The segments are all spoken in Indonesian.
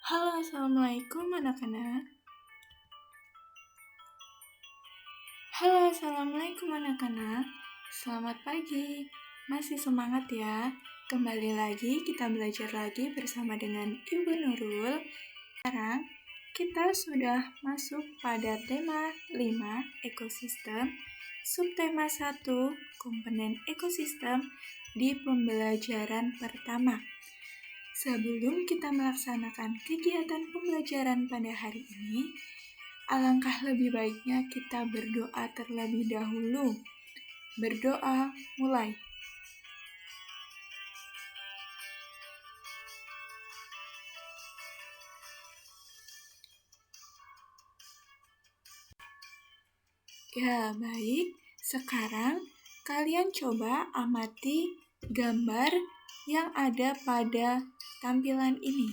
Halo, assalamualaikum anak-anak. Selamat pagi. Masih semangat ya? Kembali lagi kita belajar lagi bersama dengan Ibu Nurul. Sekarang kita sudah masuk pada tema 5 ekosistem, subtema 1 komponen ekosistem di pembelajaran pertama. Sebelum kita melaksanakan kegiatan pembelajaran pada hari ini, alangkah lebih baiknya kita berdoa terlebih dahulu. Berdoa, mulai. Ya, baik. Sekarang kalian coba amati gambar yang ada pada tampilan ini.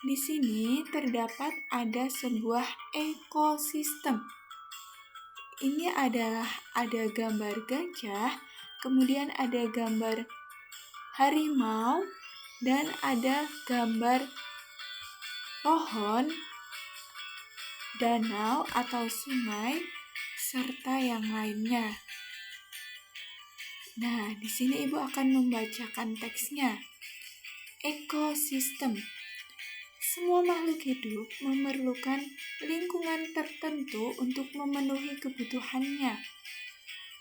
Di sini terdapat ada sebuah ekosistem. Ini adalah ada gambar gajah, kemudian ada gambar harimau, dan ada gambar pohon, danau atau sungai, serta yang lainnya. Nah, di sini Ibu akan membacakan teksnya. Ekosistem. Semua makhluk hidup memerlukan lingkungan tertentu untuk memenuhi kebutuhannya.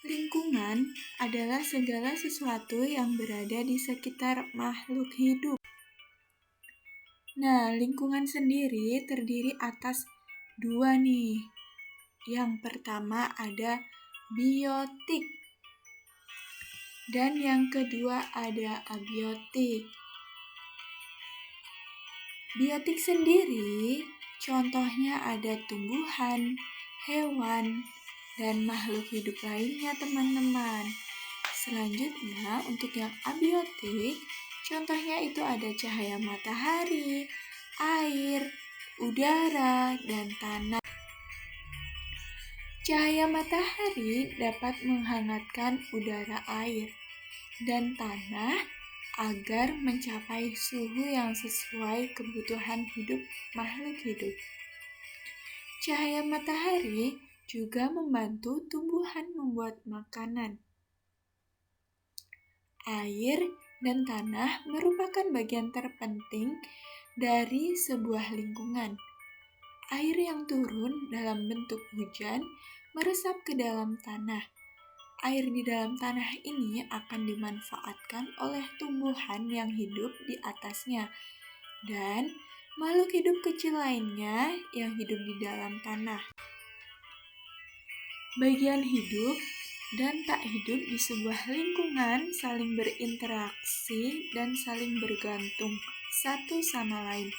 Lingkungan adalah segala sesuatu yang berada di sekitar makhluk hidup. Nah, lingkungan sendiri terdiri atas dua nih. Yang pertama ada biotik dan yang kedua ada abiotik. Biotik sendiri contohnya ada tumbuhan, hewan, dan makhluk hidup lainnya teman-teman. Selanjutnya untuk yang abiotik, contohnya itu ada cahaya matahari, air, udara, dan tanah. Cahaya matahari dapat menghangatkan udara, air, dan tanah agar mencapai suhu yang sesuai kebutuhan hidup makhluk hidup. Cahaya matahari juga membantu tumbuhan membuat makanan. Air dan tanah merupakan bagian terpenting dari sebuah lingkungan. Air yang turun dalam bentuk hujan meresap ke dalam tanah. Air di dalam tanah ini akan dimanfaatkan oleh tumbuhan yang hidup di atasnya dan makhluk hidup kecil lainnya yang hidup di dalam tanah. Bagian hidup dan tak hidup di sebuah lingkungan saling berinteraksi dan saling bergantung satu sama lain.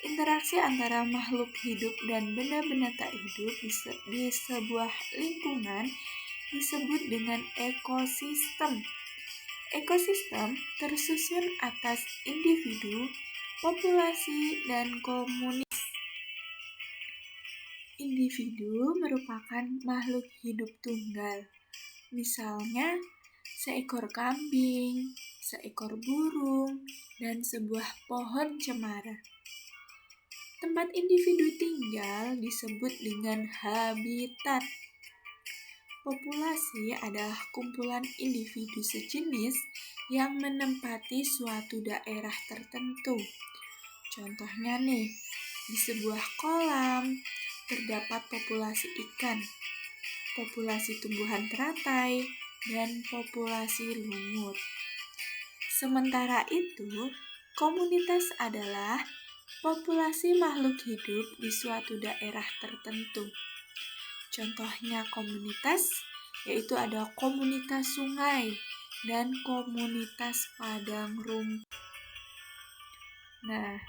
Interaksi antara makhluk hidup dan benda-benda tak hidup di sebuah lingkungan disebut dengan ekosistem. Ekosistem tersusun atas individu, populasi, dan komunitas. Individu merupakan makhluk hidup tunggal. Misalnya, seekor kambing, seekor burung, dan sebuah pohon cemara. Tempat individu tinggal disebut dengan habitat. Populasi adalah kumpulan individu sejenis yang menempati suatu daerah tertentu. Contohnya nih, di sebuah kolam terdapat populasi ikan, populasi tumbuhan teratai, dan populasi lumut. Sementara itu, komunitas adalah populasi makhluk hidup di suatu daerah tertentu. Contohnya komunitas yaitu ada komunitas sungai dan komunitas padang rumput. Nah,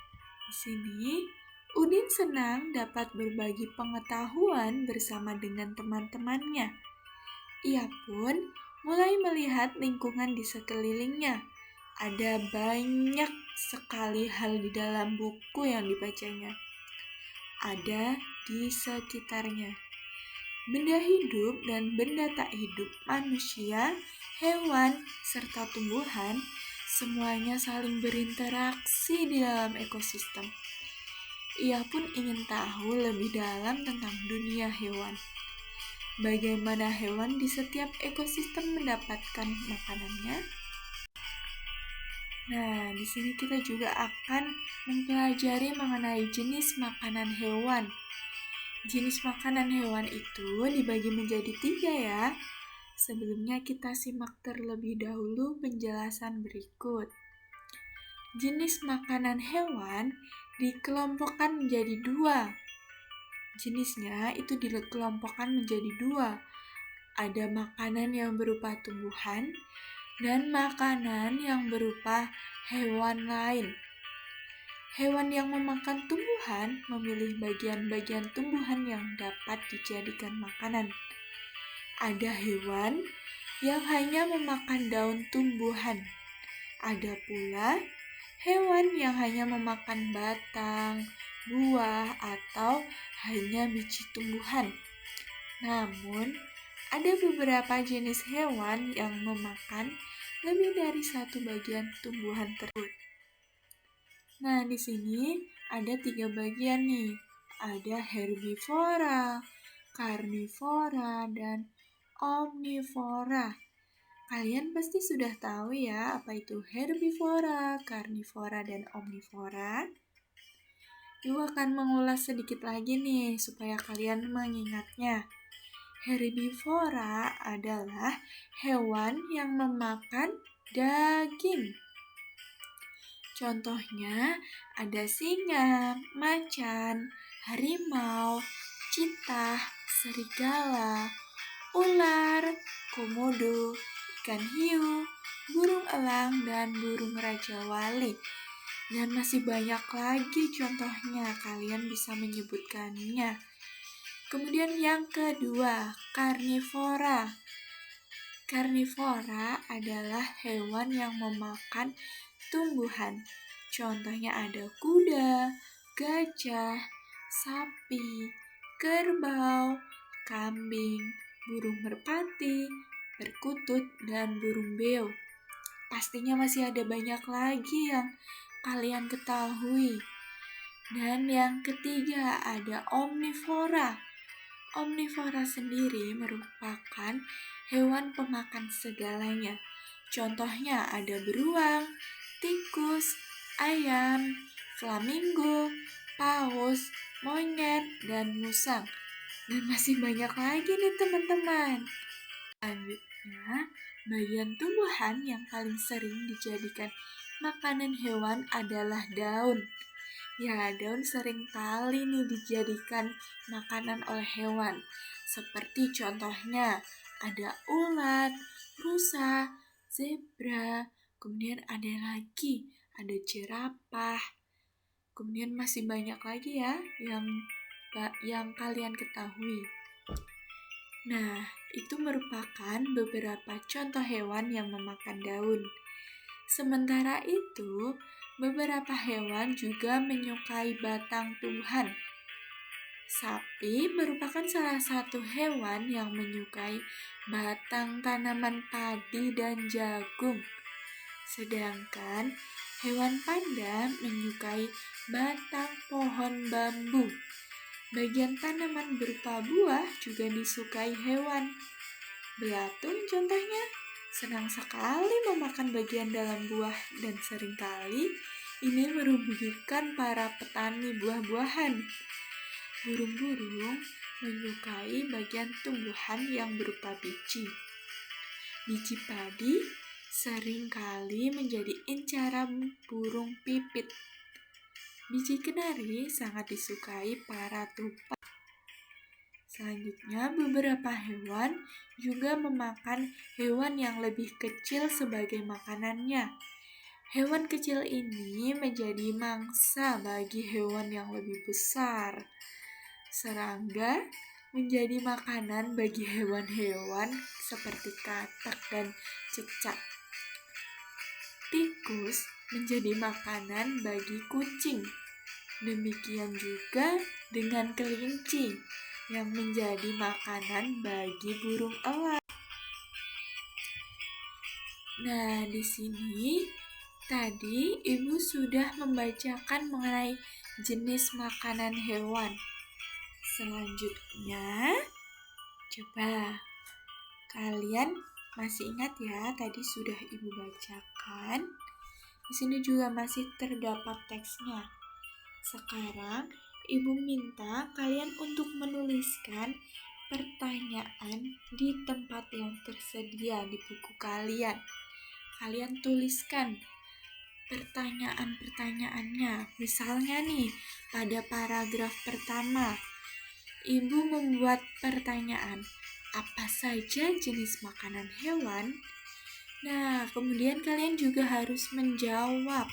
di sini Udin senang dapat berbagi pengetahuan bersama dengan teman-temannya. Ia pun mulai melihat lingkungan di sekelilingnya. Ada banyak sekali hal di dalam buku yang dibacanya. Ada di sekitarnya. Benda hidup dan benda tak hidup, manusia, hewan, serta tumbuhan Semuanya saling berinteraksi di dalam ekosistem. Ia pun ingin tahu lebih dalam tentang dunia hewan. Bagaimana hewan di setiap ekosistem mendapatkan makanannya? Nah, di sini kita juga akan mempelajari mengenai jenis makanan hewan. Jenis makanan hewan itu dibagi menjadi 3 ya. Sebelumnya kita simak terlebih dahulu penjelasan berikut. Jenis makanan hewan dikelompokkan menjadi 2. Jenisnya itu dikelompokkan menjadi 2. Ada makanan yang berupa tumbuhan dan makanan yang berupa hewan lain. Hewan yang memakan tumbuhan memilih bagian-bagian tumbuhan yang dapat dijadikan makanan. Ada hewan yang hanya memakan daun tumbuhan. Ada pula hewan yang hanya memakan batang, buah, atau hanya biji tumbuhan. Namun, ada beberapa jenis hewan yang memakan lebih dari satu bagian tumbuhan tersebut. Nah, di sini ada 3 bagian nih. Ada herbivora, karnivora, dan omnivora. Kalian pasti sudah tahu ya apa itu herbivora, karnivora, dan omnivora. Ibu akan mengulas sedikit lagi nih supaya kalian mengingatnya. Herbivora adalah hewan yang memakan daging. Contohnya ada singa, macan, harimau, citah, serigala, ular, komodo, ikan hiu, burung elang, dan burung raja wali. Dan masih banyak lagi contohnya, kalian bisa menyebutkannya. Kemudian yang kedua, karnivora. Karnivora adalah hewan yang memakan tumbuhan. Contohnya ada kuda, gajah, sapi, kerbau, kambing, burung merpati, perkutut, dan burung beo. Pastinya masih ada banyak lagi yang kalian ketahui. Dan yang ketiga ada omnivora. Omnivora sendiri merupakan hewan pemakan segalanya. Contohnya ada beruang, tikus, ayam, flamingo, paus, monyet, dan musang. Dan masih banyak lagi nih teman-teman. Selanjutnya, bagian tumbuhan yang paling sering dijadikan makanan hewan adalah daun. Ya, daun sering kali nih dijadikan makanan oleh hewan. Seperti contohnya ada ulat, rusa, zebra, kemudian ada lagi, ada jerapah. Kemudian masih banyak lagi ya yang kalian ketahui. Nah, itu merupakan beberapa contoh hewan yang memakan daun. Sementara itu, beberapa hewan juga menyukai batang tumbuhan. Sapi merupakan salah satu hewan yang menyukai batang tanaman padi dan jagung. Sedangkan hewan panda menyukai batang pohon bambu. Bagian tanaman berupa buah juga disukai hewan. Belatung contohnya senang sekali memakan bagian dalam buah dan seringkali ini merugikan para petani buah-buahan. Burung-burung menyukai bagian tumbuhan yang berupa biji. Biji padi seringkali menjadi incaran burung pipit. Biji kenari sangat disukai para tupai. Selanjutnya, beberapa hewan juga memakan hewan yang lebih kecil sebagai makanannya. Hewan kecil ini menjadi mangsa bagi hewan yang lebih besar. Serangga menjadi makanan bagi hewan-hewan seperti katak dan cecak. Tikus menjadi makanan bagi kucing. Demikian juga dengan kelinci yang menjadi makanan bagi burung elang. Nah, di sini Tadi Ibu sudah membacakan mengenai jenis makanan hewan. Selanjutnya, coba kalian masih ingat ya, tadi sudah Ibu bacakan. Di sini juga masih terdapat teksnya. Sekarang, Ibu minta kalian untuk menuliskan pertanyaan di tempat yang tersedia di buku kalian. Kalian tuliskan pertanyaan-pertanyaannya. Misalnya nih, pada paragraf pertama, Ibu membuat pertanyaan, apa saja jenis makanan hewan? Nah, kemudian kalian juga harus menjawab.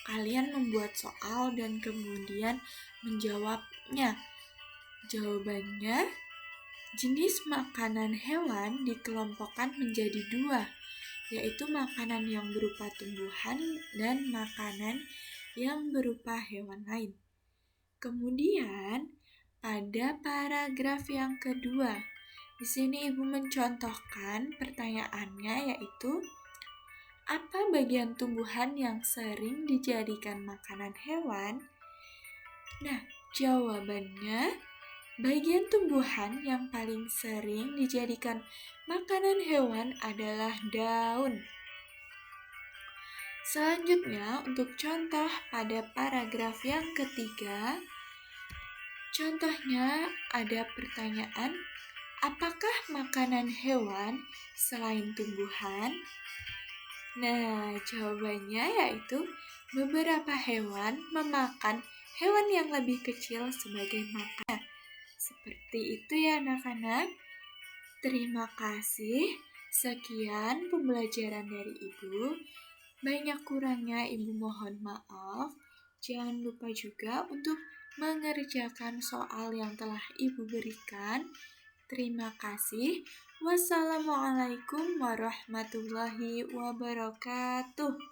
Kalian membuat soal dan kemudian menjawabnya. Jawabannya, jenis makanan hewan dikelompokkan menjadi dua, yaitu makanan yang berupa tumbuhan dan makanan yang berupa hewan lain. Kemudian, pada paragraf yang kedua, di sini Ibu mencontohkan pertanyaannya, yaitu apa bagian tumbuhan yang sering dijadikan makanan hewan? Nah, jawabannya, bagian tumbuhan yang paling sering dijadikan makanan hewan adalah daun. Selanjutnya, untuk contoh pada paragraf yang ketiga, contohnya ada pertanyaan, apakah makanan hewan selain tumbuhan? Nah, jawabannya yaitu beberapa hewan memakan hewan yang lebih kecil sebagai makan. Seperti itu ya anak-anak. Terima kasih. Sekian pembelajaran dari Ibu. Banyak kurangnya Ibu mohon maaf. Jangan lupa juga untuk mengerjakan soal yang telah Ibu berikan. Terima kasih. Wassalamualaikum warahmatullahi wabarakatuh.